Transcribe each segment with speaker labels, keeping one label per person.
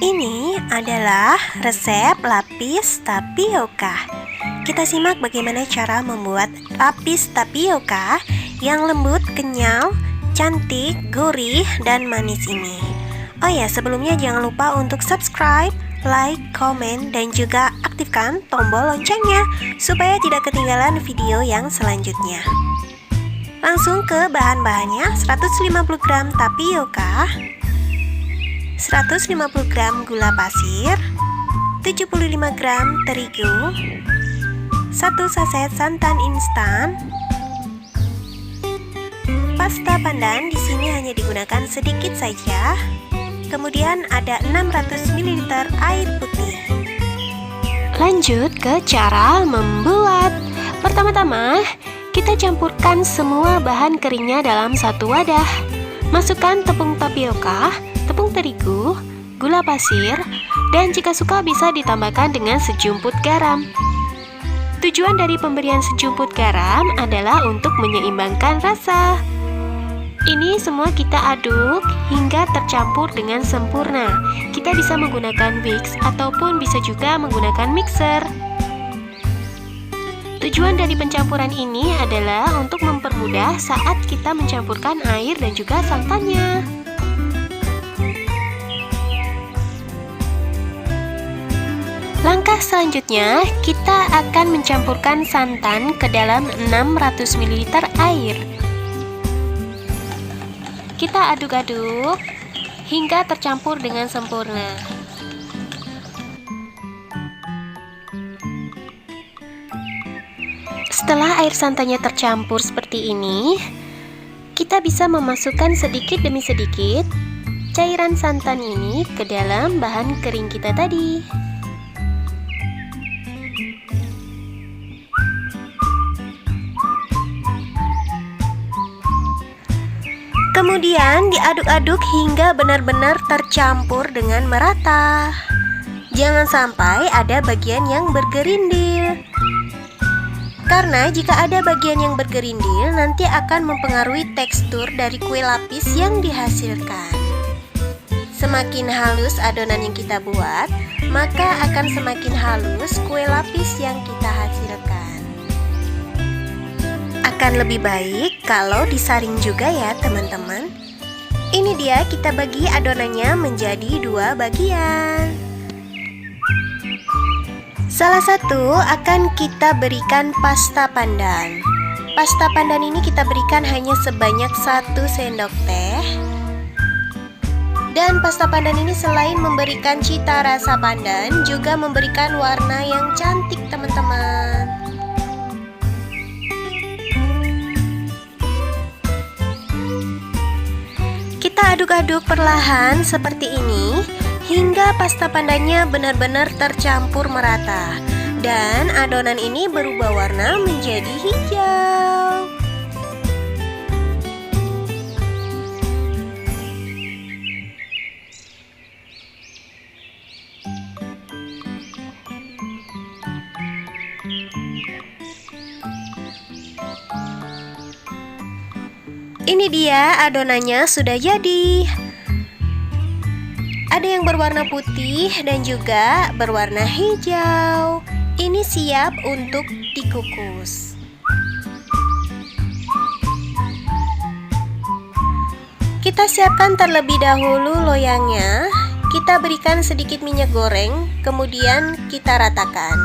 Speaker 1: Ini adalah resep lapis tapioka. Kita simak bagaimana cara membuat lapis tapioka yang lembut, kenyal, cantik, gurih, dan manis ini. Oh ya, sebelumnya jangan lupa untuk subscribe, like, komen, dan juga aktifkan tombol loncengnya supaya tidak ketinggalan video yang selanjutnya. Langsung ke bahan-bahannya: 150 gram tapioka, 150 gram gula pasir, 75 gram terigu, 1 saset santan instan. Pasta pandan di sini hanya digunakan sedikit saja. Kemudian ada 600 ml air putih. Lanjut ke cara membuat. Pertama-tama, kita campurkan semua bahan keringnya dalam satu wadah. Masukkan tepung tapioka, tepung terigu, gula pasir, dan jika suka bisa ditambahkan dengan sejumput garam. Tujuan dari pemberian sejumput garam adalah untuk menyeimbangkan rasa. Ini semua kita aduk hingga tercampur dengan sempurna. Kita bisa menggunakan whisk ataupun bisa juga menggunakan mixer. Tujuan dari pencampuran ini adalah untuk mempermudah saat kita mencampurkan air dan juga santannya. Langkah selanjutnya, kita akan mencampurkan santan ke dalam 600 ml air. Kita aduk-aduk hingga tercampur dengan sempurna. Setelah air santannya tercampur seperti ini, kita bisa memasukkan sedikit demi sedikit cairan santan ini ke dalam bahan kering kita tadi. Kemudian diaduk-aduk hingga benar-benar tercampur dengan merata. Jangan sampai ada bagian yang bergerindil. Karena jika ada bagian yang bergerindil, nanti akan mempengaruhi tekstur dari kue lapis yang dihasilkan. Semakin halus adonan yang kita buat, maka akan semakin halus kue lapis yang kita hasilkan. Akan lebih baik kalau disaring juga ya teman-teman. Ini dia, kita bagi adonannya menjadi 2 bagian. Salah satu akan kita berikan pasta pandan. Pasta pandan ini kita berikan hanya sebanyak 1 sendok teh. Dan pasta pandan ini selain memberikan cita rasa pandan, juga memberikan warna yang cantik teman-teman. Kita aduk-aduk perlahan seperti ini hingga pasta pandannya benar-benar tercampur merata dan adonan ini berubah warna menjadi hijau. Ini dia adonannya sudah jadi. Ada yang berwarna putih dan juga berwarna hijau. Ini siap untuk dikukus. Kita siapkan terlebih dahulu loyangnya. Kita berikan sedikit minyak goreng, kemudian kita ratakan.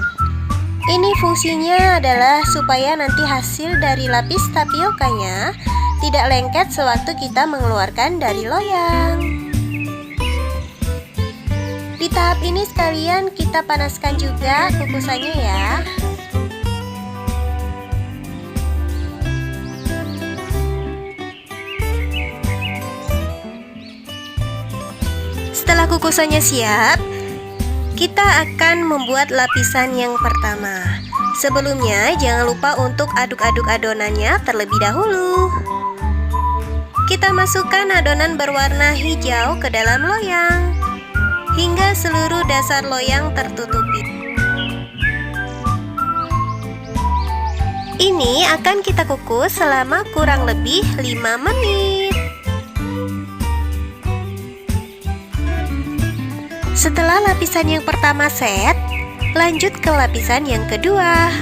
Speaker 1: Ini fungsinya adalah supaya nanti hasil dari lapis tapiokanya tidak lengket sewaktu kita mengeluarkan dari loyang. Di tahap ini sekalian kita panaskan juga kukusannya ya. Setelah kukusannya siap, kita akan membuat lapisan yang pertama. Sebelumnya jangan lupa untuk aduk-aduk adonannya terlebih dahulu. Kita masukkan adonan berwarna hijau ke dalam loyang hingga seluruh dasar loyang tertutupi. Ini akan kita kukus selama kurang lebih 5 menit. Setelah lapisan yang pertama set, lanjut ke lapisan yang kedua.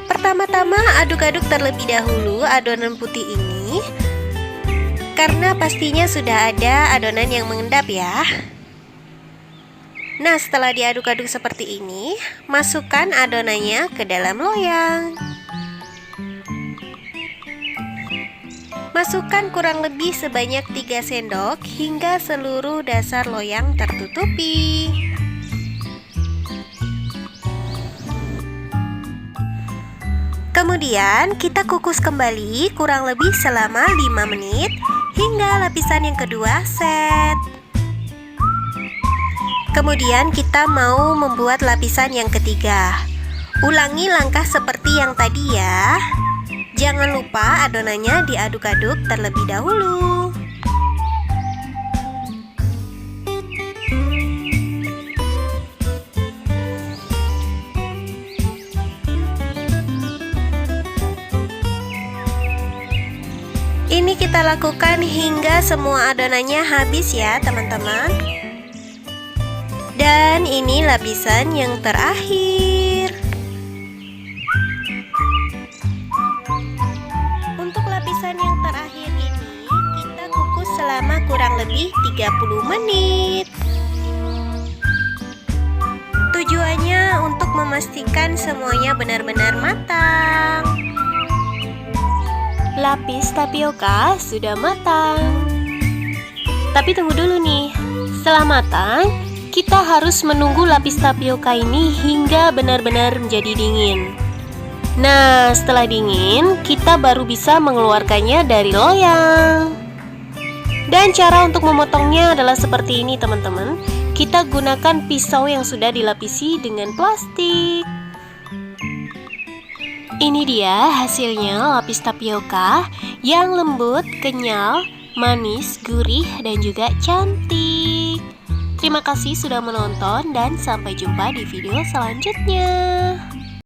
Speaker 1: Pertama-tama aduk-aduk terlebih dahulu adonan putih ini, karena pastinya sudah ada adonan yang mengendap ya. Nah, setelah diaduk-aduk seperti ini, masukkan adonannya ke dalam loyang. Masukkan kurang lebih sebanyak 3 sendok hingga seluruh dasar loyang tertutupi. Kemudian kita kukus kembali kurang lebih selama 5 menit hingga lapisan yang kedua set. Kemudian kita mau membuat lapisan yang ketiga. Ulangi langkah seperti yang tadi ya. Jangan lupa adonannya diaduk-aduk terlebih dahulu. Ini kita lakukan hingga semua adonannya habis ya teman-teman. Dan ini lapisan yang terakhir. Untuk lapisan yang terakhir ini kita kukus selama kurang lebih 30 menit. Tujuannya untuk memastikan semuanya benar-benar matang. Lapis tapioka sudah matang. Tapi tunggu dulu nih. Setelah matang, kita harus menunggu lapis tapioka ini hingga benar-benar menjadi dingin. Nah, setelah dingin, kita baru bisa mengeluarkannya dari loyang. Dan cara untuk memotongnya adalah seperti ini teman-teman. Kita gunakan pisau yang sudah dilapisi dengan plastik. Ini dia hasilnya lapis tapioka yang lembut, kenyal, manis, gurih, dan juga cantik. Terima kasih sudah menonton dan sampai jumpa di video selanjutnya.